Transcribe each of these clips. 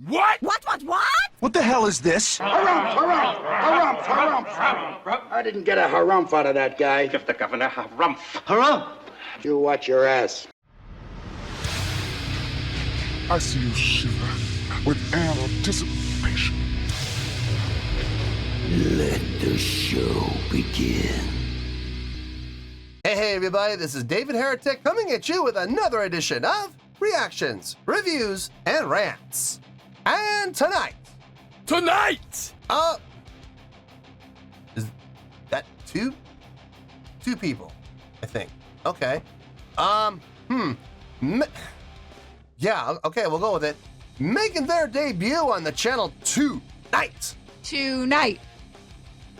What? What? What the hell is this? Harumph. I didn't get a harumph out of that guy. Give the governor harumph. Harumph? You watch your ass. I see you shiver with anticipation. Let the show begin. Hey everybody, this is David Heretic coming at you with another edition of Reactions, Reviews, and Rants. And tonight, is that two people, I think. Okay. Yeah, okay, we'll go with it. Making their debut on the channel tonight.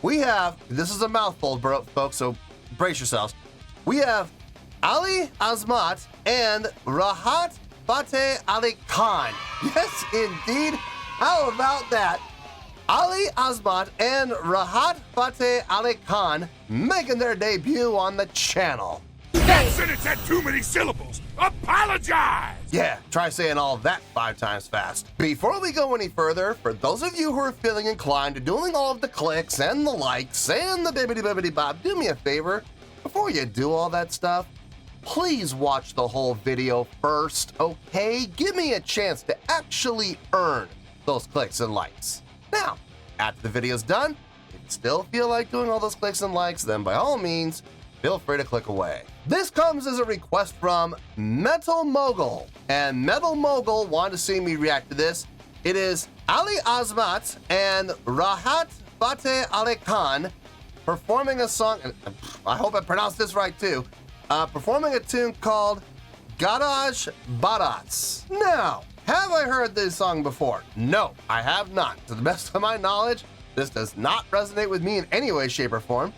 We have, this is a mouthful, folks, so brace yourselves. We have Ali Azmat and Rahat Fateh Ali Khan. Yes, indeed. How about that? Ali Azmat and Rahat Fateh Ali Khan making their debut on the channel. That sentence had too many syllables. Apologize! Yeah, try saying all that 5 times fast. Before we go any further, for those of you who are feeling inclined to doing all of the clicks and the likes and the bibbidi bob, do me a favor. Before you do all that stuff, please watch the whole video first, okay? Give me a chance to actually earn those clicks and likes. Now, after the video's done, if you still feel like doing all those clicks and likes, then by all means, feel free to click away. This comes as a request from Metal Mogul, and Metal Mogul wanted to see me react to this. It is Ali Azmat and Rahat Fateh Ali Khan performing a song, and I hope I pronounced this right too, performing a tune called Garaj Baras. Now, have I heard this song before? No, I have not. To the best of my knowledge, this does not resonate with me in any way, shape, or form.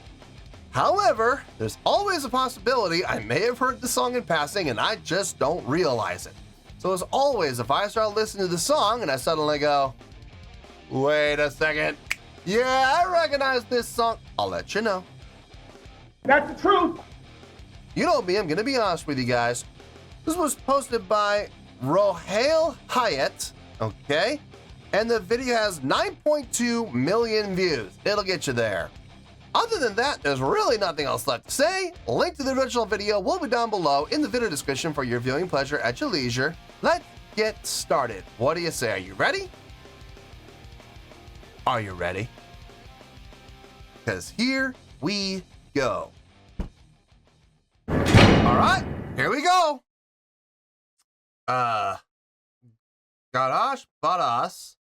However, there's always a possibility I may have heard the song in passing and I just don't realize it. So as always, if I start listening to the song and I suddenly go, wait a second, yeah, I recognize this song, I'll let you know. That's the truth. You know me, I'm gonna be honest with you guys. This was posted by Rohale Hyatt, okay? And the video has 9.2 million views. It'll get you there. Other than that, there's really nothing else left to say. Link to the original video will be down below in the video description for your viewing pleasure at your leisure. Let's get started. What do you say? Are you ready? Are you ready? Because here we go. All right, here we go. Garaj Baras,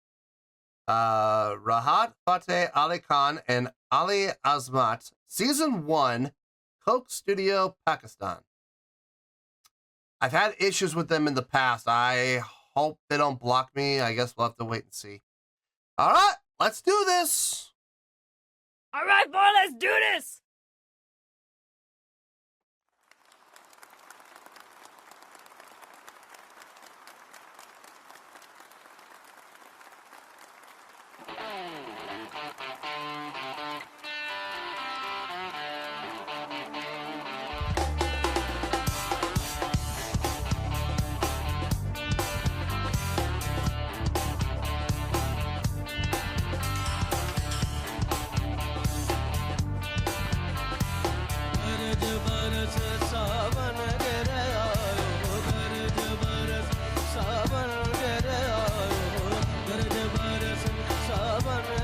Rahat Fateh Ali Khan, and Ali Azmat, Season 1, Coke Studio, Pakistan. I've had issues with them in the past. I hope they don't block me. I guess we'll have to wait and see. All right, let's do this. All right, boy, let's do this. सावन गिर आयो, गरज बरस सावन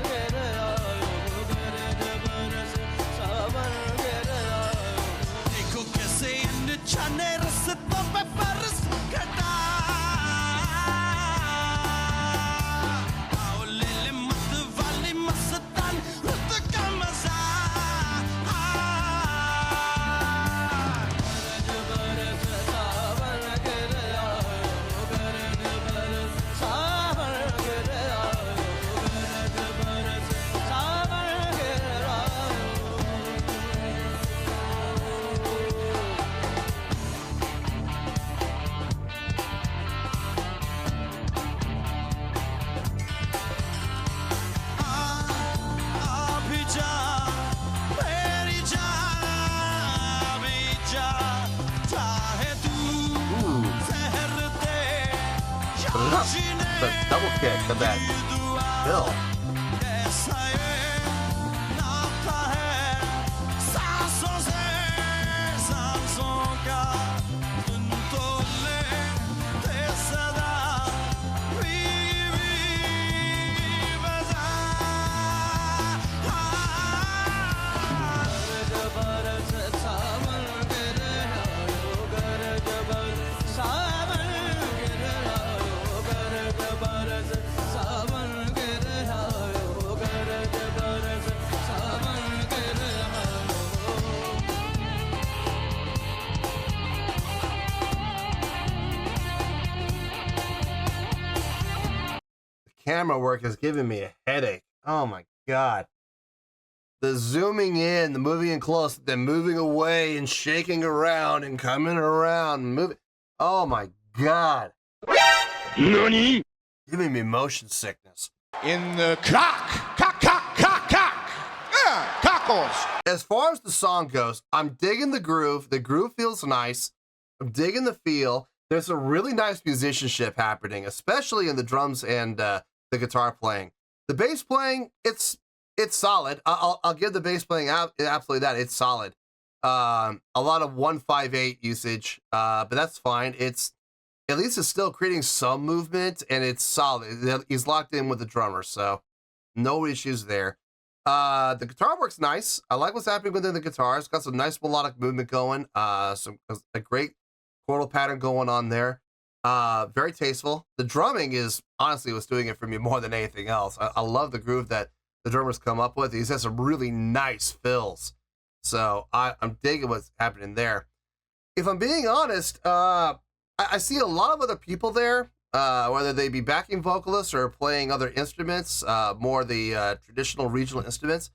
double kick of that fill. Camera work is giving me a headache. Oh my god. The zooming in, the moving in close, then moving away and shaking around and coming around and moving. Oh my god. Nani? Giving me motion sickness. In the cock. Cockles. As far as the song goes, I'm digging the groove. The groove feels nice. I'm digging the feel. There's a really nice musicianship happening, especially in the drums and the guitar playing. The bass playing, it's solid. I'll give the bass playing absolutely that. It's solid. A lot of 158 usage, but that's fine. At least it's still creating some movement, and it's solid. He's locked in with the drummer, so no issues there. The guitar works nice. I like what's happening within the guitar. It's got some nice melodic movement going. A great chordal pattern going on there. Very tasteful. The drumming is honestly what's doing it for me more than anything else. I love the groove that the drummers come up with. He's got some really nice fills. So I'm digging what's happening there. If I'm being honest, I see a lot of other people there, whether they be backing vocalists or playing other instruments, more the traditional regional instruments.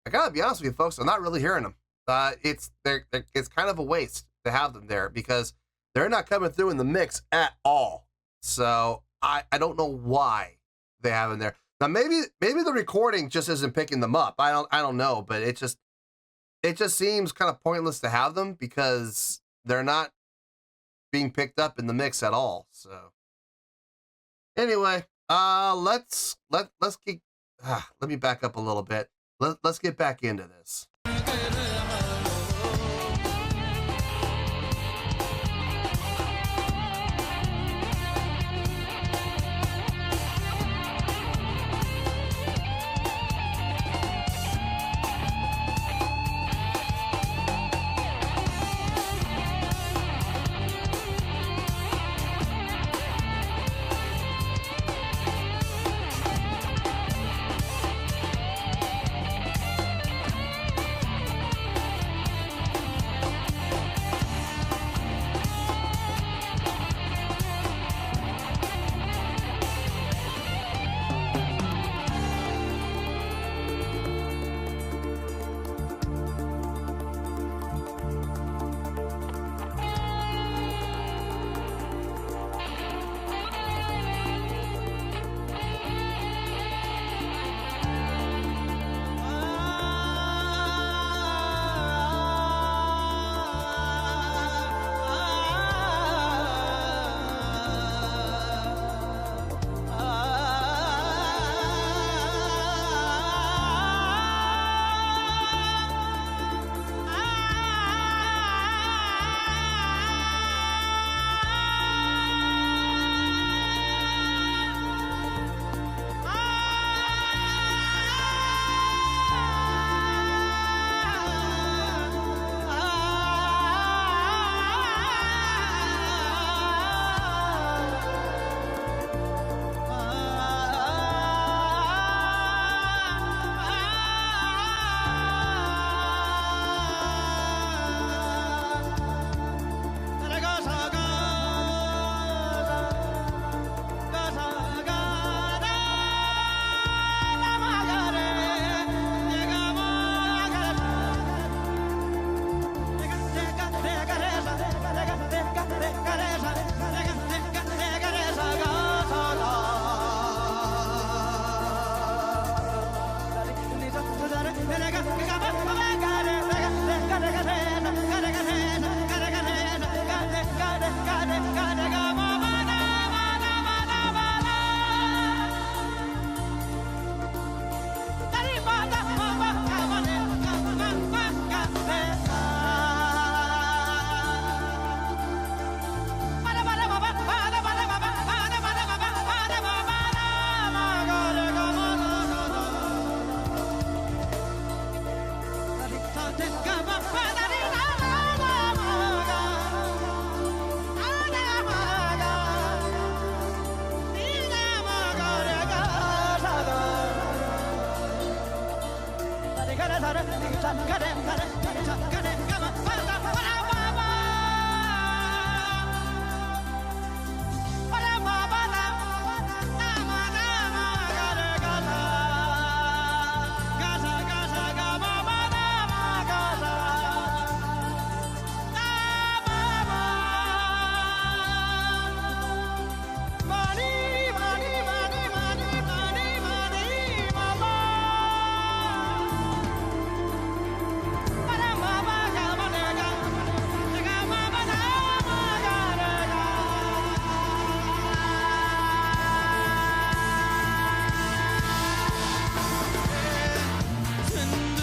I gotta be honest with you folks, I'm not really hearing them. It's kind of a waste to have them there because they're not coming through in the mix at all. So I don't know why they have them there. Now maybe the recording just isn't picking them up. I don't know, but it just seems kind of pointless to have them because they're not being picked up in the mix at all. So anyway, let's keep let me back up a little bit. Let's get back into this.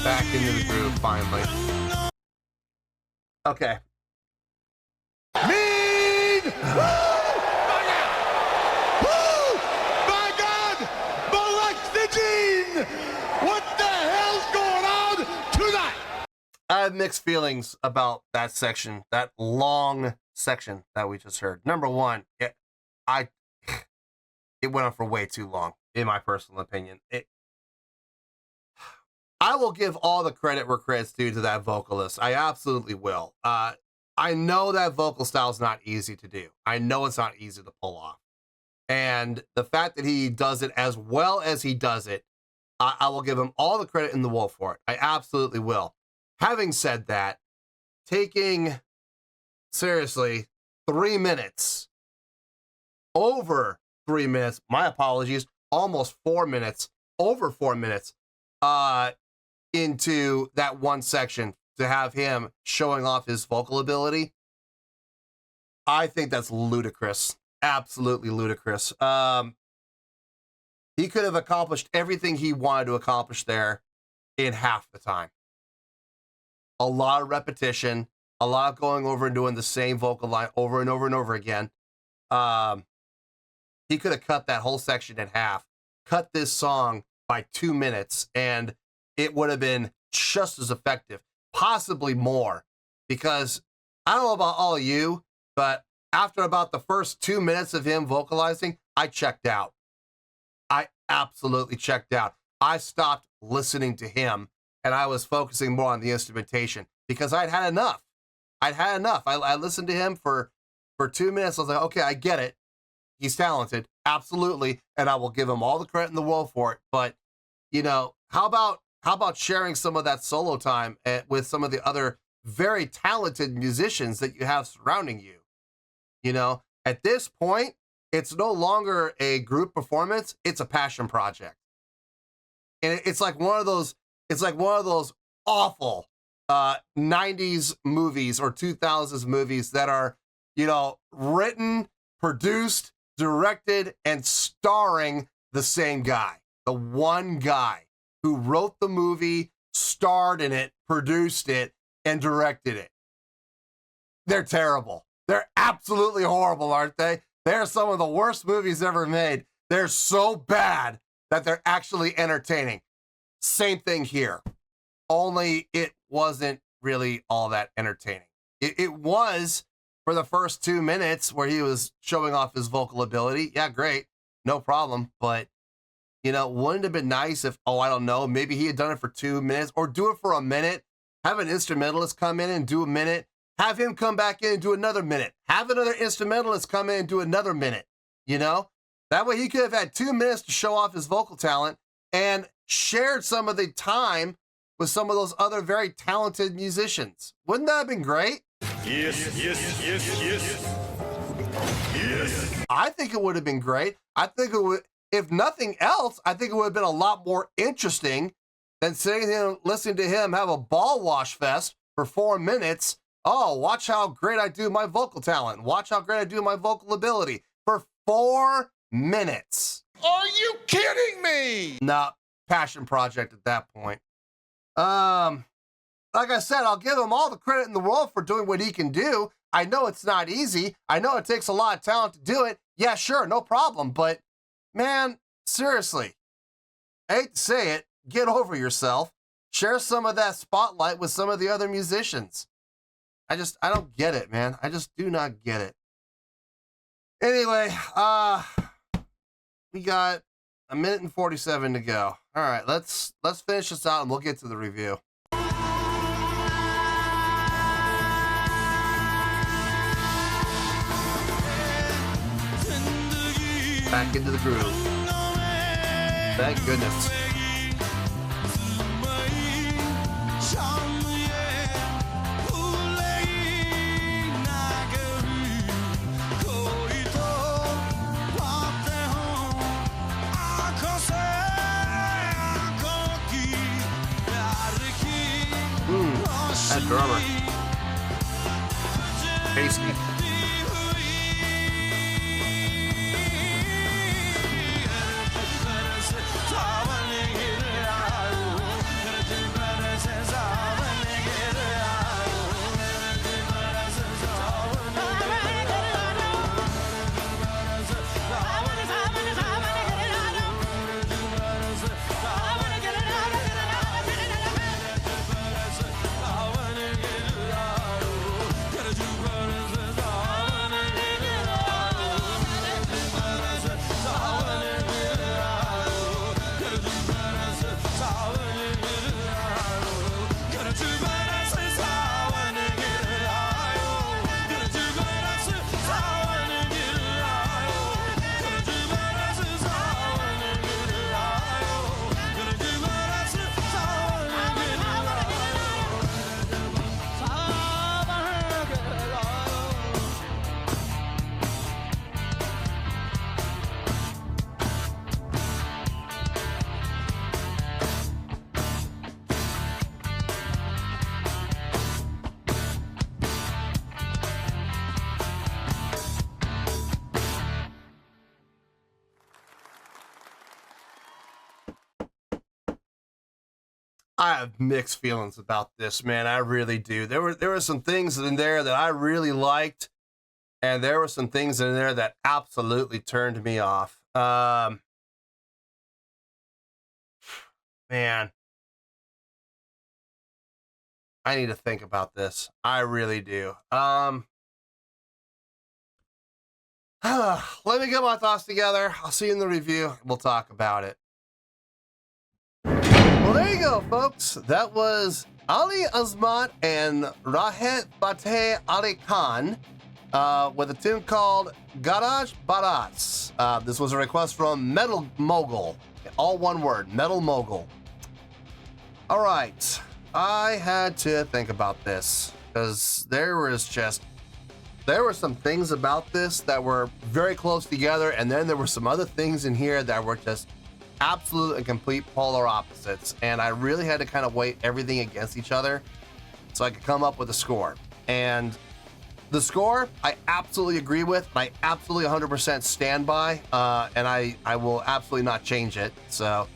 Back into the groove, finally. Okay. Mean! Woo! My God! Molestigine! What the hell's going on tonight? I have mixed feelings about that section, that long section that we just heard. Number one, it went on for way too long, in my personal opinion. I will give all the credit where credit's due to that vocalist. I absolutely will. I know that vocal style is not easy to do. I know it's not easy to pull off. And the fact that he does it as well as he does it, I will give him all the credit in the world for it. I absolutely will. Having said that, taking, seriously, 3 minutes, over 3 minutes, my apologies, almost 4 minutes, over 4 minutes, into that one section to have him showing off his vocal ability, I think that's ludicrous. Absolutely ludicrous. He could have accomplished everything he wanted to accomplish there in half the time. A lot of repetition, a lot of going over and doing the same vocal line over and over and over again. He could have cut that whole section in half, cut this song by 2 minutes, and it would have been just as effective, possibly more, because I don't know about all of you, but after about the first 2 minutes of him vocalizing, I checked out. I absolutely checked out. I stopped listening to him, and I was focusing more on the instrumentation because I'd had enough. I listened to him for 2 minutes. I was like, okay, I get it. He's talented, absolutely, and I will give him all the credit in the world for it. But, you know, how about sharing some of that solo time with some of the other very talented musicians that you have surrounding you? You know, at this point, it's no longer a group performance; it's a passion project, and it's like one of those awful 90s movies or 2000s movies that are, you know, written, produced, directed, and starring the same guy, the one guy who wrote the movie, starred in it, produced it, and directed it. They're terrible. They're absolutely horrible, aren't they? They're some of the worst movies ever made. They're so bad that they're actually entertaining. Same thing here. Only it wasn't really all that entertaining. It was for the first 2 minutes where he was showing off his vocal ability. Yeah, great. No problem. But, you know, wouldn't it have been nice if, I don't know, maybe he had done it for 2 minutes or do it for a minute, have an instrumentalist come in and do a minute, have him come back in and do another minute, have another instrumentalist come in and do another minute, you know? That way he could have had 2 minutes to show off his vocal talent and shared some of the time with some of those other very talented musicians. Wouldn't that have been great? Yes. I think it would have been great. I think it would, if nothing else, I think it would have been a lot more interesting than sitting here and listening to him have a ball wash fest for 4 minutes. Oh, watch how great I do my vocal talent. Watch how great I do my vocal ability for 4 minutes. Are you kidding me? Nah, passion project at that point. Like I said, I'll give him all the credit in the world for doing what he can do. I know it's not easy. I know it takes a lot of talent to do it. Yeah, sure, no problem. But, man, seriously, I hate to say it, get over yourself. Share some of that spotlight with some of the other musicians. I don't get it, man. I just do not get it. Anyway, we got 1 minute and 47 to go. All right, let's finish this out and we'll get to the review. Back into the groove. Thank goodness. That drummer. Tasty. I have mixed feelings about this, man. I really do. There were some things in there that I really liked, and there were some things in there that absolutely turned me off. Man, I need to think about this. I really do. Let me get my thoughts together. I'll see you in the review. We'll talk about it. Well, there you go, folks. That was Ali Azmat and Rahat Fateh Ali Khan with a tune called Garaj Baras. This was a request from Metal Mogul. All one word, Metal Mogul. All right. I had to think about this because there were some things about this that were very close together, and then there were some other things in here that were just absolute and complete polar opposites, and I really had to kind of weigh everything against each other so I could come up with a score. And the score I absolutely agree with, I absolutely 100% stand by, and I will absolutely not change it. So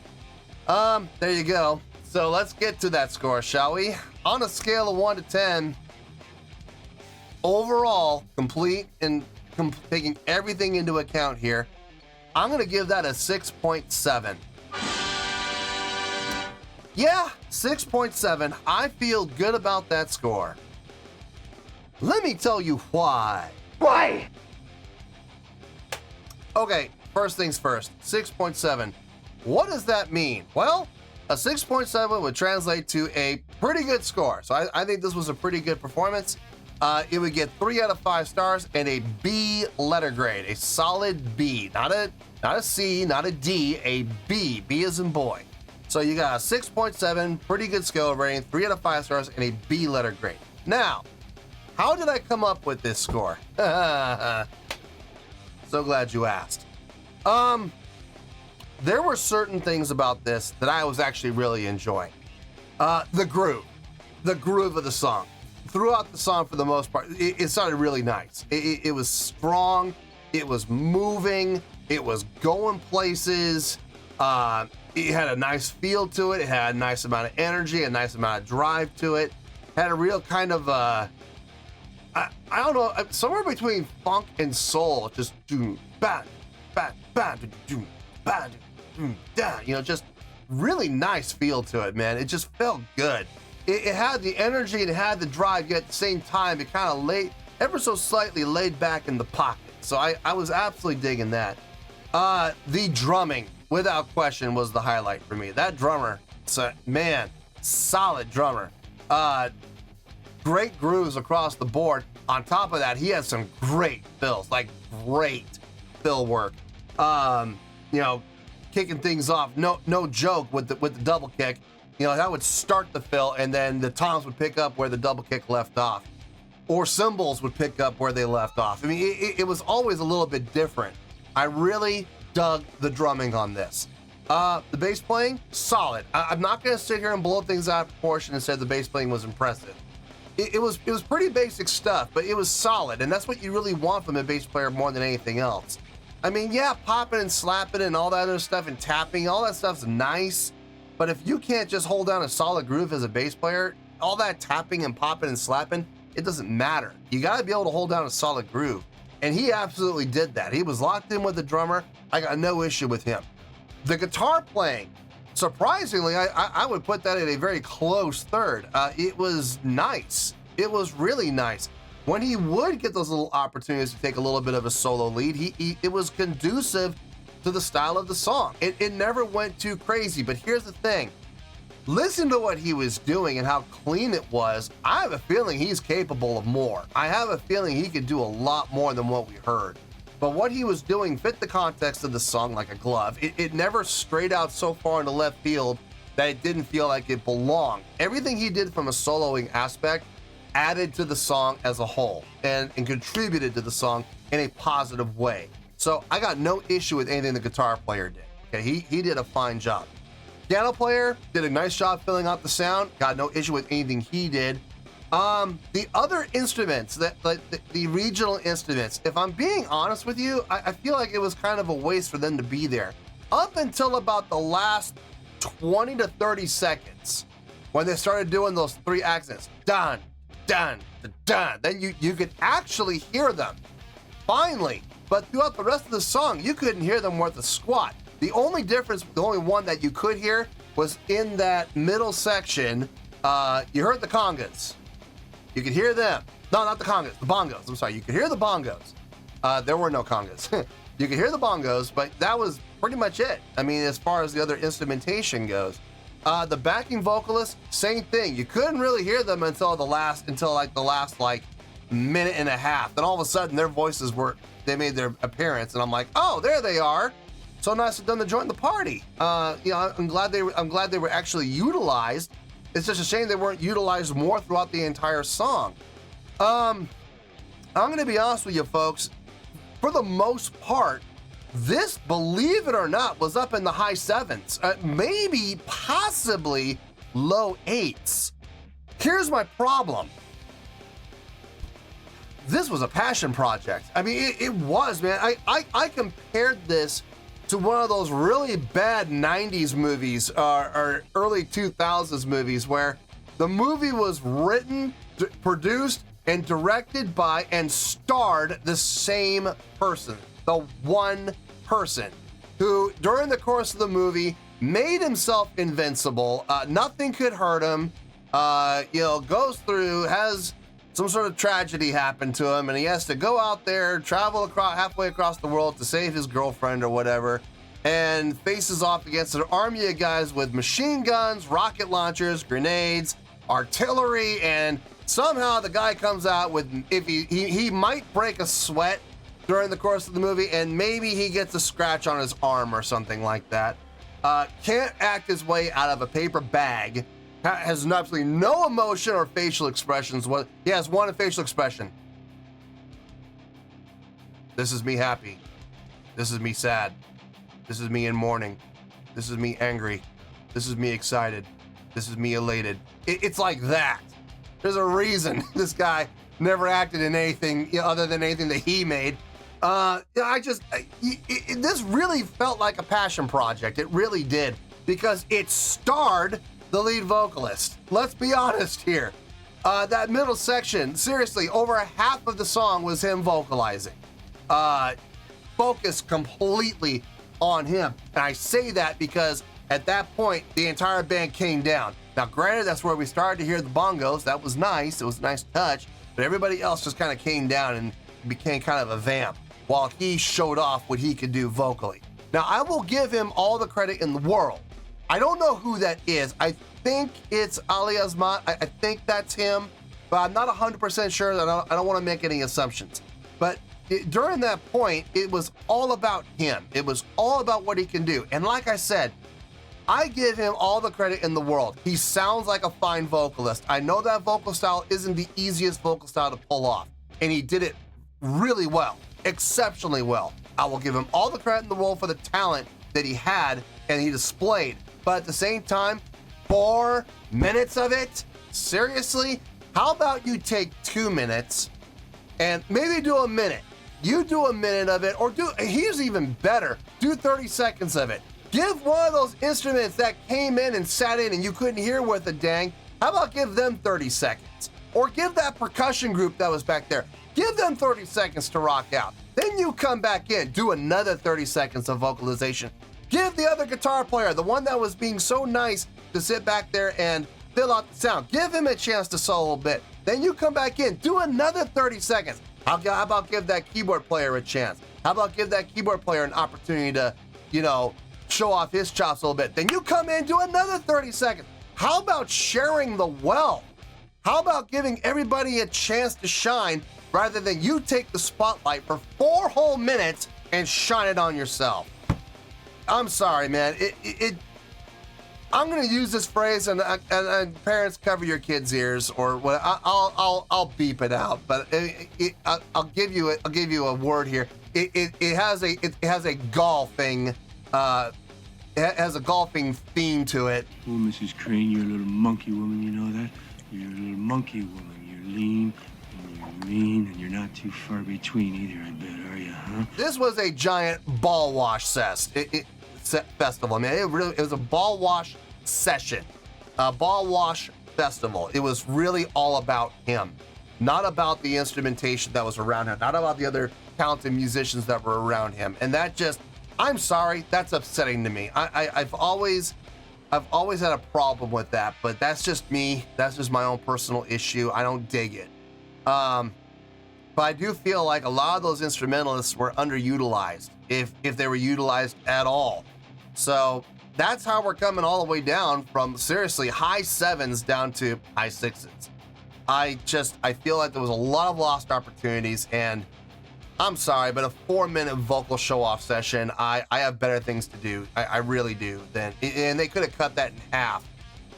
there you go. So let's get to that score, shall we? On a scale of 1 to 10, overall, complete and taking everything into account here, I'm going to give that a 6.7. Yeah, 6.7. I feel good about that score. Let me tell you why. Why? Okay, first things first. 6.7. What does that mean? Well, a 6.7 would translate to a pretty good score. So I think this was a pretty good performance. It would get 3 out of 5 stars and a B letter grade, a solid B, not a C, not a D, a B. B as in boy. So you got a 6.7, pretty good skill rating, 3 out of 5 stars, and a B letter grade. Now, how did I come up with this score? So glad you asked. There were certain things about this that I was actually really enjoying. The groove of the song. Throughout the song, for the most part, it sounded really nice. It was strong. It was moving. It was going places. It had a nice feel to it. It had a nice amount of energy, a nice amount of drive to it. Had a real kind of, I don't know, somewhere between funk and soul. Just doom, bang, bang, bang, doom, bang, doom, down. You know, just really nice feel to it, man. It just felt good. It had the energy and it had the drive, yet at the same time, it kind of ever so slightly laid back in the pocket. So I was absolutely digging that. The drumming, without question, was the highlight for me. That drummer, man, solid drummer. Great grooves across the board. On top of that, he had some great fills, like great fill work. you know, kicking things off. No joke with the double kick. You know, that would start the fill, and then the toms would pick up where the double kick left off, or cymbals would pick up where they left off. I mean, it was always a little bit different. I really dug the drumming on this. The bass playing, solid. I'm not gonna sit here and blow things out of proportion and say the bass playing was impressive. It was pretty basic stuff, but it was solid, and that's what you really want from a bass player more than anything else. I mean, yeah, popping and slapping and all that other stuff and tapping, all that stuff's nice, but if you can't just hold down a solid groove as a bass player, all that tapping and popping and slapping, it doesn't matter. You gotta be able to hold down a solid groove, and he absolutely did that. He was locked in with the drummer. I got no issue with him. The guitar playing, surprisingly, I would put that at a very close third. It was nice. It was really nice. When he would get those little opportunities to take a little bit of a solo lead, it was conducive to the style of the song. It never went too crazy, but here's the thing. Listen to what he was doing and how clean it was. I have a feeling he's capable of more. I have a feeling he could do a lot more than what we heard. But what he was doing fit the context of the song like a glove. It never strayed out so far into left field that it didn't feel like it belonged. Everything he did from a soloing aspect added to the song as a whole and contributed to the song in a positive way. So I got no issue with anything the guitar player did. Okay, he did a fine job. Piano player did a nice job filling out the sound. Got no issue with anything he did. The other instruments, the regional instruments, if I'm being honest with you, I feel like it was kind of a waste for them to be there. Up until about the last 20 to 30 seconds, when they started doing those three accents, dun, dun, dun, then you could actually hear them, finally. But throughout the rest of the song, you couldn't hear them worth a squat. The only difference, the only one that you could hear was in that middle section. You heard the congas. You could hear them. No, not the congas, the bongos. I'm sorry, you could hear the bongos. There were no congas. You could hear the bongos, but that was pretty much it. I mean, as far as the other instrumentation goes. The backing vocalists, same thing. You couldn't really hear them until the last minute and a half. Then all of a sudden their voices they made their appearance, and I'm like, oh, there they are. So nice of them to join the party. You know, I'm glad they were actually utilized. It's just a shame they weren't utilized more throughout the entire song. I'm gonna be honest with you folks, for the most part, this, believe it or not, was up in the high 7s, maybe, possibly low 8s. Here's my problem. This was a passion project. I mean, it was, man. I compared this to one of those really bad 90s movies or early 2000s movies where the movie was written, produced, and directed by and starred the same person. The one person who, during the course of the movie, made himself invincible. Nothing could hurt him. You know, goes through, has some sort of tragedy happen to him, and he has to go out there, travel halfway across the world to save his girlfriend or whatever, and faces off against an army of guys with machine guns, rocket launchers, grenades, artillery, and somehow the guy comes out with, if he might break a sweat during the course of the movie, and maybe he gets a scratch on his arm or something like that. Can't act his way out of a paper bag. Has absolutely no emotion or facial expressions. He has one facial expression. This is me happy. This is me sad. This is me in mourning. This is me angry. This is me excited. This is me elated. It's like that. There's a reason this guy never acted in anything other than anything that he made. This really felt like a passion project. It really did, because it starred the lead vocalist. Let's be honest here. That middle section, seriously, over half of the song was him vocalizing. Focused completely on him. And I say that because at that point, the entire band came down. Now, granted, that's where we started to hear the bongos. That was nice. It was a nice touch. But everybody else just kind of came down and became kind of a vamp while he showed off what he could do vocally. Now, I will give him all the credit in the world. I don't know who that is. I think it's Ali Azmat. I think that's him, but I'm not 100% sure. I don't want to make any assumptions. But during that point, it was all about him. It was all about what he can do. And like I said, I give him all the credit in the world. He sounds like a fine vocalist. I know that vocal style isn't the easiest vocal style to pull off, and he did it really well, exceptionally well. I will give him all the credit in the world for the talent that he had and he displayed. But at the same time, 4 minutes of it? Seriously? How about you take 2 minutes and maybe do a minute? You do a minute of it, or here's even better, do 30 seconds of it. Give one of those instruments that came in and sat in and you couldn't hear worth a dang, how about give them 30 seconds? Or give that percussion group that was back there, give them 30 seconds to rock out. Then you come back in, do another 30 seconds of vocalization. Give the other guitar player, the one that was being so nice to sit back there and fill out the sound, give him a chance to solo a bit. Then you come back in, do another 30 seconds. How about give that keyboard player a chance? How about give that keyboard player an opportunity to, show off his chops a little bit? Then you come in, do another 30 seconds. How about sharing the wealth? How about giving everybody a chance to shine rather than you take the spotlight for 4 whole minutes and shine it on yourself? I'm sorry, man. I'm gonna use this phrase, and parents, cover your kids' ears, or what? I'll beep it out, but I'll give you a word here. It has a golfing. It has a golfing theme to it. Oh, Mrs. Crane, you're a little monkey woman, you know that? You're a little monkey woman. You're lean, and you're mean, and you're not too far between either, I bet, are you, huh? This was a giant ball wash festival. I mean, it was a ball wash session, a ball wash festival. It was really all about him, not about the instrumentation that was around him, not about the other talented musicians that were around him. And that just, I'm sorry, that's upsetting to me. I've always had a problem with that, but that's just me. That's just my own personal issue. I don't dig it. But I do feel like a lot of those instrumentalists were underutilized, if they were utilized at all. So that's how we're coming all the way down from seriously high 7s down to high 6s. I feel like there was a lot of lost opportunities, and I'm sorry, but a 4-minute vocal show-off session, I have better things to do. I really do. And they could have cut that in half.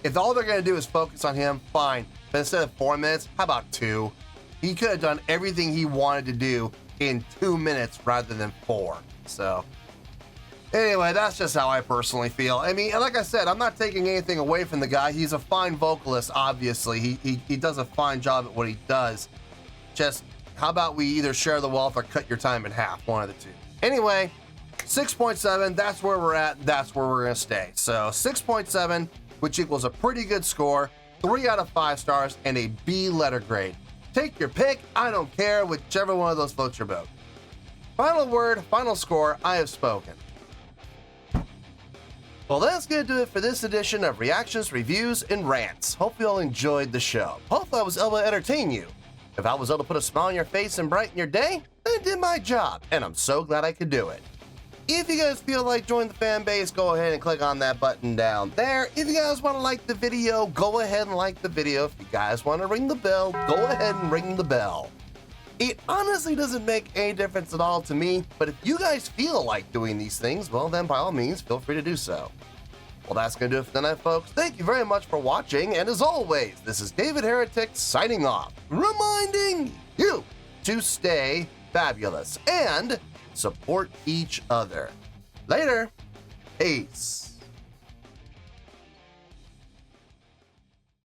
If all they're gonna do is focus on him, fine. But instead of 4 minutes, how about 2? He could have done everything he wanted to do in 2 minutes rather than 4. So anyway, that's just how I personally feel. I mean, like I said, I'm not taking anything away from the guy. He's a fine vocalist, obviously. He does a fine job at what he does. Just, how about we either share the wealth or cut your time in half, one of the two. Anyway, 6.7, that's where we're at. That's where we're gonna stay. So 6.7, which equals a pretty good score, 3 out of 5 stars, and a B letter grade. Take your pick, I don't care, whichever one of those floats your boat. Final word, final score, I have spoken. Well, that's going to do it for this edition of Reactions, Reviews, and Rants. Hope you all enjoyed the show. Hopefully I was able to entertain you. If I was able to put a smile on your face and brighten your day, then I did my job, and I'm so glad I could do it. If you guys feel like joining the fan base, go ahead and click on that button down there. If you guys want to like the video, go ahead and like the video. If you guys want to ring the bell, go ahead and ring the bell. It honestly doesn't make any difference at all to me, but if you guys feel like doing these things, well then by all means, feel free to do so. Well, that's going to do it for tonight, folks. Thank you very much for watching, and as always, this is David Heretic signing off, reminding you to stay fabulous and support each other. Later. Peace.